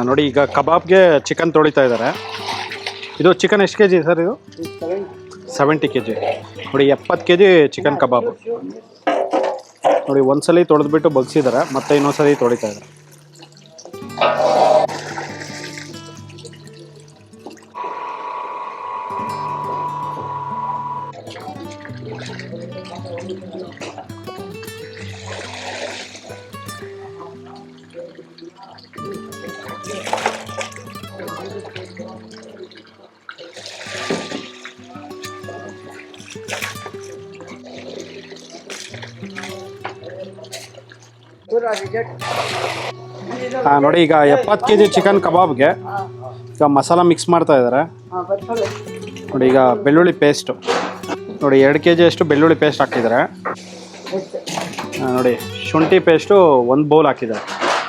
ನೋಡಿ ಈಗ ಕಬಾಬ್ಗೆ ಚಿಕನ್ ತೊಳಿತಾ ಇದ್ದಾರೆ. ಇದು ಚಿಕನ್ ಎಷ್ಟು ಕೆ ಜಿ ಸರ್? ಇದು 70 kg. ನೋಡಿ 70 kg ಚಿಕನ್ ಕಬಾಬ್. ನೋಡಿ ಒಂದ್ಸಲಿ ತೊಳೆದ್ಬಿಟ್ಟು ಬಗ್ಸಿದ್ದಾರೆ, ಮತ್ತೆ ಇನ್ನೊಂದ್ಸಲಿ ತೊಳಿತಾ ಇದ್ದಾರೆ. ನೋಡಿ ಈಗ 70 kg ಚಿಕನ್ ಕಬಾಬ್ಗೆ ಈಗ ಮಸಾಲ ಮಿಕ್ಸ್ ಮಾಡ್ತಾ ಇದ್ದಾರೆ. ನೋಡಿ ಈಗ ಬೆಳ್ಳುಳ್ಳಿ ಪೇಸ್ಟು ನೋಡಿ 2 kg ಅಷ್ಟು ಬೆಳ್ಳುಳ್ಳಿ ಪೇಸ್ಟ್ ಹಾಕಿದ್ದಾರೆ. ನೋಡಿ ಶುಂಠಿ ಪೇಸ್ಟು 1 ಬೌಲ್ ಹಾಕಿದ್ದಾರೆ.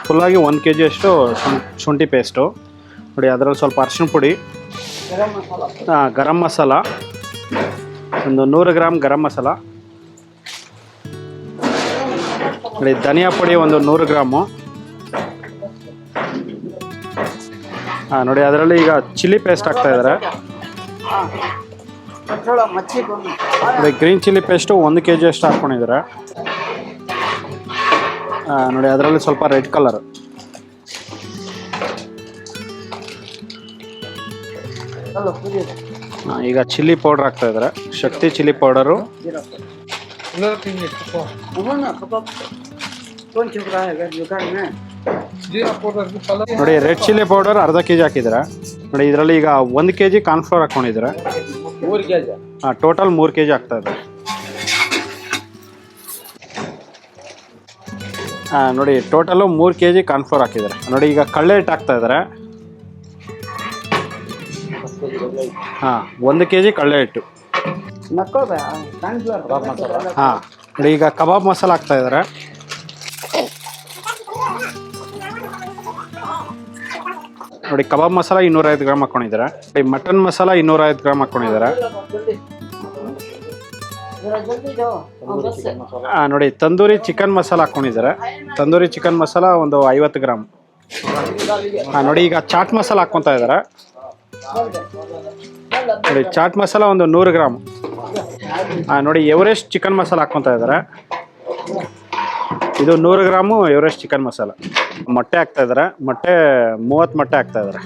ಫುಲ್ಲಾಗಿ 1 kg ಅಷ್ಟು ಶುಂಠಿ ಪೇಸ್ಟು. ನೋಡಿ ಅದರಲ್ಲಿ ಸ್ವಲ್ಪ ಅರಿಶಿನ ಪುಡಿ, ಗರಂ ಮಸಾಲ, ಒಂದು 100 ಗ್ರಾಮ್ ಗರಂ ಮಸಾಲ, ನೋಡಿ ಧನಿಯಾ ಪುಡಿ ಒಂದು 100 ಗ್ರಾಮು. ನೋಡಿ ಅದರಲ್ಲಿ ಈಗ ಚಿಲ್ಲಿ ಪೇಸ್ಟ್ ಹಾಕ್ತಾ ಇದ್ದಾರೆ. ನೋಡಿ ಗ್ರೀನ್ ಚಿಲ್ಲಿ ಪೇಸ್ಟು 1 kg ಅಷ್ಟು ಹಾಕ್ಕೊಂಡಿದ್ದಾರೆ. ನೋಡಿ ಅದರಲ್ಲಿ ಸ್ವಲ್ಪ ರೆಡ್ ಕಲರ್. ಈಗ ಚಿಲ್ಲಿ ಪೌಡರ್ ಹಾಕ್ತಾ ಇದ್ದಾರೆ. ಶಕ್ತಿ ಚಿಲ್ಲಿ ಪೌಡರು. ನೋಡಿ ರೆಡ್ ಚಿಲ್ಲಿ ಪೌಡರ್ ಅರ್ಧ kg ಹಾಕಿದ್ದಾರೆ. ನೋಡಿ ಇದರಲ್ಲಿ ಈಗ 1 kg ಕಾರ್ನ್ಫ್ಲೋರ್ ಹಾಕೊಂಡಿದ್ದಾರೆ. ಟೋಟಲ್ 3 kg ಆಗ್ತಾ ಇದೆ. ನೋಡಿ ಟೋಟಲು 3 kg ಕಾರ್ನ್ಫ್ಲೋರ್ ಹಾಕಿದ್ದಾರೆ. ನೋಡಿ ಈಗ ಕಳ್ಳೆ ಹಿಟ್ಟು ಹಾಕ್ತಾ ಇದ್ದಾರೆ. 1 kg ಕಳ್ಳೆ ಹಿಟ್ಟು. ನೋಡಿ ಈಗ ಕಬಾಬ್ ಮಸಾಲ ಹಾಕ್ತಾ ಇದ್ದಾರೆ. ನೋಡಿ ಕಬಾಬ್ ಮಸಾಲ 250 ಗ್ರಾಮ್ ಹಾಕೊಂಡಿದ್ದಾರೆ. ನೋಡಿ ಮಟನ್ ಮಸಾಲ 250 ಗ್ರಾಮ್ ಹಾಕೊಂಡಿದ್ದಾರೆ. ನೋಡಿ ತಂದೂರಿ ಚಿಕನ್ ಮಸಾಲ ಹಾಕೊಂಡಿದ್ದಾರೆ. ತಂದೂರಿ ಚಿಕನ್ ಮಸಾಲ ಒಂದು 50 ಗ್ರಾಮ್. ನೋಡಿ ಈಗ ಚಾಟ್ ಮಸಾಲ ಹಾಕ್ಕೊತಾ ಇದ್ದಾರೆ. ನೋಡಿ ಚಾಟ್ ಮಸಾಲ ಒಂದು 100 ಗ್ರಾಮ್. ನೋಡಿ ಎವರೆಸ್ಟ್ ಚಿಕನ್ ಮಸಾಲ ಹಾಕ್ಕೊತಾ ಇದ್ದಾರೆ. ಇದು 100 ಗ್ರಾಮು ಎವರೆಸ್ಟ್ ಚಿಕನ್ ಮಸಾಲ. ಮೊಟ್ಟೆ ಹಾಕ್ತಾ ಇದ್ದಾರೆ. ಮೊಟ್ಟೆ 30 ಮೊಟ್ಟೆ ಹಾಕ್ತಾ ಇದ್ದಾರೆ.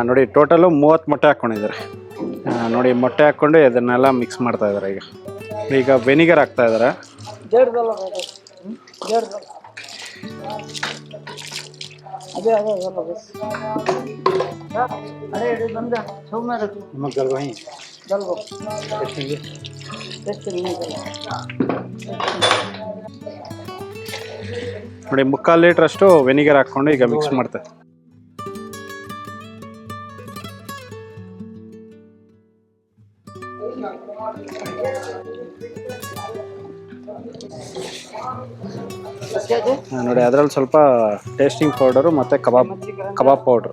ನೋಡಿ ಟೋಟಲು 30 ಮೊಟ್ಟೆ ಹಾಕ್ಕೊಂಡಿದ್ದಾರೆ. ನೋಡಿ ಮೊಟ್ಟೆ ಹಾಕ್ಕೊಂಡು ಇದನ್ನೆಲ್ಲ ಮಿಕ್ಸ್ ಮಾಡ್ತಾ ಇದ್ದಾರೆ. ಈಗ ವೆನಿಗರ್ ಹಾಕ್ತಾ ಇದ್ದಾರೆ. ನೋಡಿ 3/4 ಲೀಟರ್ ಅಷ್ಟು ವೆನಿಗರ್ ಹಾಕೊಂಡು ಈಗ ಮಿಕ್ಸ್ ಮಾಡ್ತಾರೆ. ನೋಡಿ ಅದರಲ್ಲಿ ಸ್ವಲ್ಪ ಟೇಸ್ಟಿಂಗ್ ಪೌಡರು ಮತ್ತು ಕಬಾಬ್ ಪೌಡ್ರು.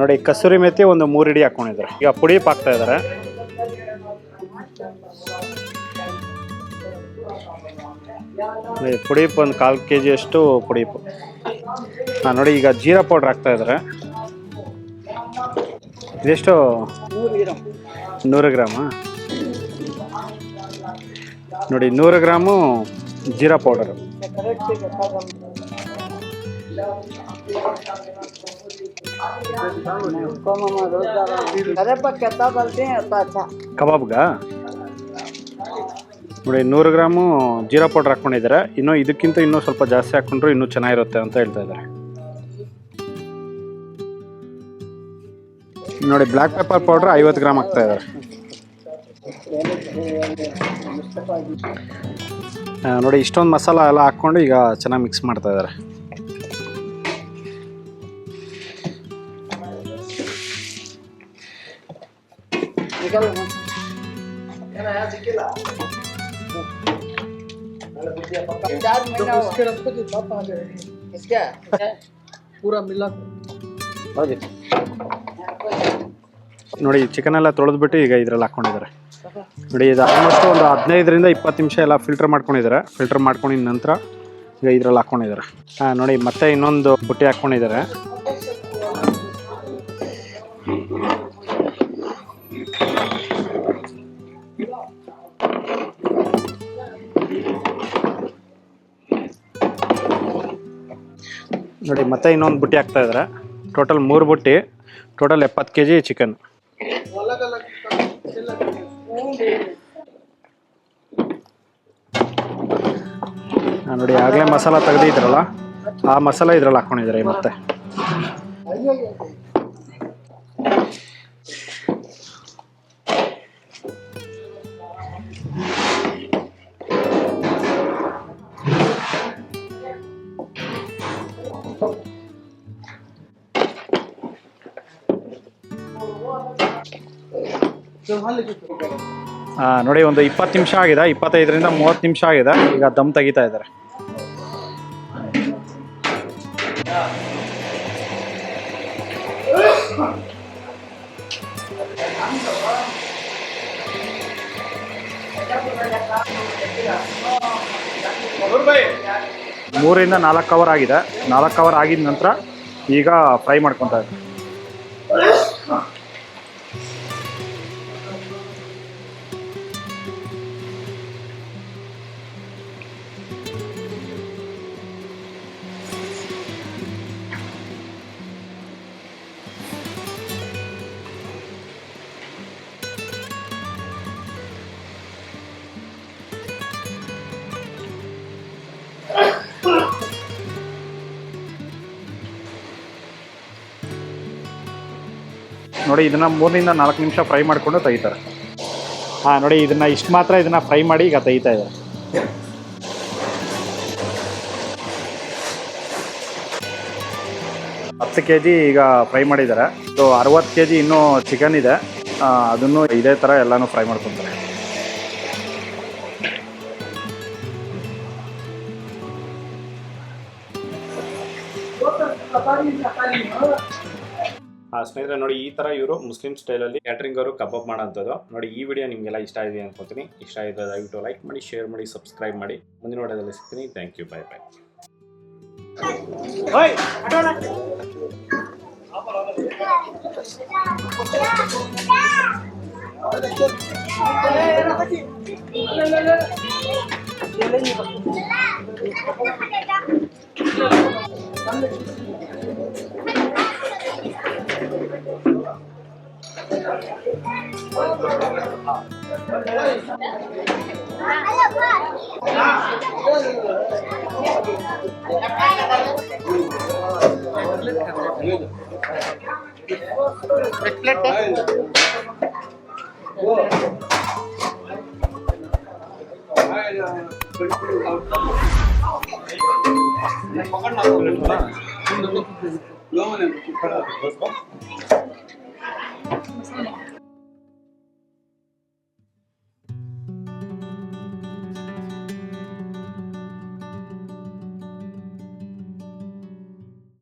ನೋಡಿ ಕಸೂರಿ ಮೆಥಿ ಒಂದು 3 ಹಿಡಿ ಹಾಕೊಂಡಿದ್ದಾರೆ. ಈಗ ಪುಡಿ ಹಾಕ್ತಾ ಇದ್ದಾರೆ. ಪುಡಿ ಒಂದು 1/4 kg ಅಷ್ಟು ಪುಡಿ. ನೋಡಿ ಈಗ ಜೀರಾ ಪೌಡ್ರ್ ಹಾಕ್ತಾ ಇದ್ದಾರೆ. ಇದೆಷ್ಟು? 100 ಗ್ರಾಮಾ? ನೋಡಿ 100 ಗ್ರಾಮು ಜೀರಾ ಪೌಡರು. ಕಬಾಬ್ಗ ನೋಡಿ 100 ಗ್ರಾಮು ಜೀರಾ ಪೌಡರ್ ಹಾಕ್ಕೊಂಡಿದ್ದಾರೆ. ಇನ್ನೂ ಇದಕ್ಕಿಂತ ಇನ್ನೂ ಸ್ವಲ್ಪ ಜಾಸ್ತಿ ಹಾಕ್ಕೊಂಡ್ರು ಇನ್ನೂ ಚೆನ್ನಾಗಿರುತ್ತೆ ಅಂತ ಹೇಳ್ತಾ ಇದ್ದಾರೆ. ನೋಡಿ ಬ್ಲ್ಯಾಕ್ ಪೆಪ್ಪರ್ ಪೌಡರ್ 50 ಗ್ರಾಮ್ ಹಾಕ್ತಾ ಇದ್ದಾರೆ. ನೋಡಿ ಇಷ್ಟೊಂದು ಮಸಾಲ ಎಲ್ಲ ಹಾಕ್ಕೊಂಡು ಈಗ ಚೆನ್ನಾಗಿ ಮಿಕ್ಸ್ ಮಾಡ್ತಾ ಇದ್ದಾರೆ. ನೋಡಿ ಚಿಕನ್ ಎಲ್ಲ ತೊಳೆದ್ಬಿಟ್ಟು ಈಗ ಇದ್ರಲ್ಲಿ ಹಾಕೊಂಡಿದ್ದಾರೆ. ನೋಡಿ ಇದು ಆಲ್ಮೋಸ್ಟ್ ಒಂದು 15ರಿಂದ 20 ನಿಮಿಷ ಎಲ್ಲ ಫಿಲ್ಟರ್ ಮಾಡ್ಕೊಂಡಿದ್ದಾರೆ. ಫಿಲ್ಟರ್ ಮಾಡ್ಕೊಂಡಿದ ನಂತರ ಈಗ ಇದ್ರಲ್ಲಿ ಹಾಕೊಂಡಿದ್ದಾರೆ. ನೋಡಿ ಮತ್ತೆ ಇನ್ನೊಂದು ಬುಟ್ಟಿ ಹಾಕ್ಕೊಂಡಿದ್ದಾರೆ. ನೋಡಿ ಮತ್ತೆ ಇನ್ನೊಂದು ಬುಟ್ಟಿ ಹಾಕ್ತಾ ಇದ್ದಾರೆ. ಟೋಟಲ್ 3 ಬುಟ್ಟಿ, ಟೋಟಲ್ 70 kg ಚಿಕನ್. ನೋಡಿ ಆಗಲೇ ಮಸಾಲ ತೆಗೆದಿದ್ರಲ್ಲ, ಆ ಮಸಾಲ ಇದ್ರಲ್ಲಿ ಹಾಕೊಂಡಿದ್ದಾರೆ ಮತ್ತೆ. ನೋಡಿ ಒಂದು 20 ನಿಮಿಷ ಆಗಿದೆ, 25ರಿಂದ 30 ನಿಮಿಷ ಆಗಿದೆ. ಈಗ ದಮ್ ತೆಗಿತಾ ಇದ್ದಾರೆ. ಮೂರರಿಂದ 4 ಅವರ್ ಆಗಿದೆ. 4 ಅವರ್ ಆಗಿದ ನಂತರ ಈಗ ಫ್ರೈ ಮಾಡ್ಕೊತಾ ಇದ್ದಾರೆ. ನೋಡಿ ಇದನ್ನ 3ರಿಂದ 4 ನಿಮಿಷ ಫ್ರೈ ಮಾಡಿಕೊಂಡು ತೆಗಿತಾರೆ. ನೋಡಿ ಇದನ್ನ ಇಷ್ಟು ಮಾತ್ರ ಇದನ್ನ ಫ್ರೈ ಮಾಡಿ ಈಗ ತೆಗಿತಾ ಇದ್ದಾರೆ. ಹತ್ತು kg ಈಗ ಫ್ರೈ ಮಾಡಿದ್ದಾರೆ. 60 kg ಇನ್ನೂ ಚಿಕನ್ ಇದೆ, ಅದನ್ನು ಇದೇ ಥರ ಎಲ್ಲನೂ ಫ್ರೈ ಮಾಡ್ಕೊತಾರೆ. ಸ್ನೇಹಿತರೆ ನೋಡಿ, ಈ ಥರ ಇವರು ಮುಸ್ಲಿಂ ಸ್ಟೈಲಲ್ಲಿ ಕ್ಯಾಟ್ರಿಂಗ್ ಅವರು ಕಬಾಬ್ ಮಾಡೋಂಥದ್ದು. ನೋಡಿ ಈ ವಿಡಿಯೋ ನಿಮಗೆಲ್ಲ ಇಷ್ಟ ಆಗಿದೆ ಅನ್ಕೋತೀನಿ. ಇಷ್ಟ ಆಗಿದೆ ದಯವಿಟ್ಟು ಲೈಕ್ ಮಾಡಿ, ಶೇರ್ ಮಾಡಿ, ಸಬ್ಸ್ಕ್ರೈಬ್ ಮಾಡಿ. ಮುಂದಿನ ವಿಡಿಯೋದಲ್ಲಿ ಸಿಗ್ತೀನಿ. ಥ್ಯಾಂಕ್ ಯು, ಬಾಯ್ ಬಾಯ್. पकड़ना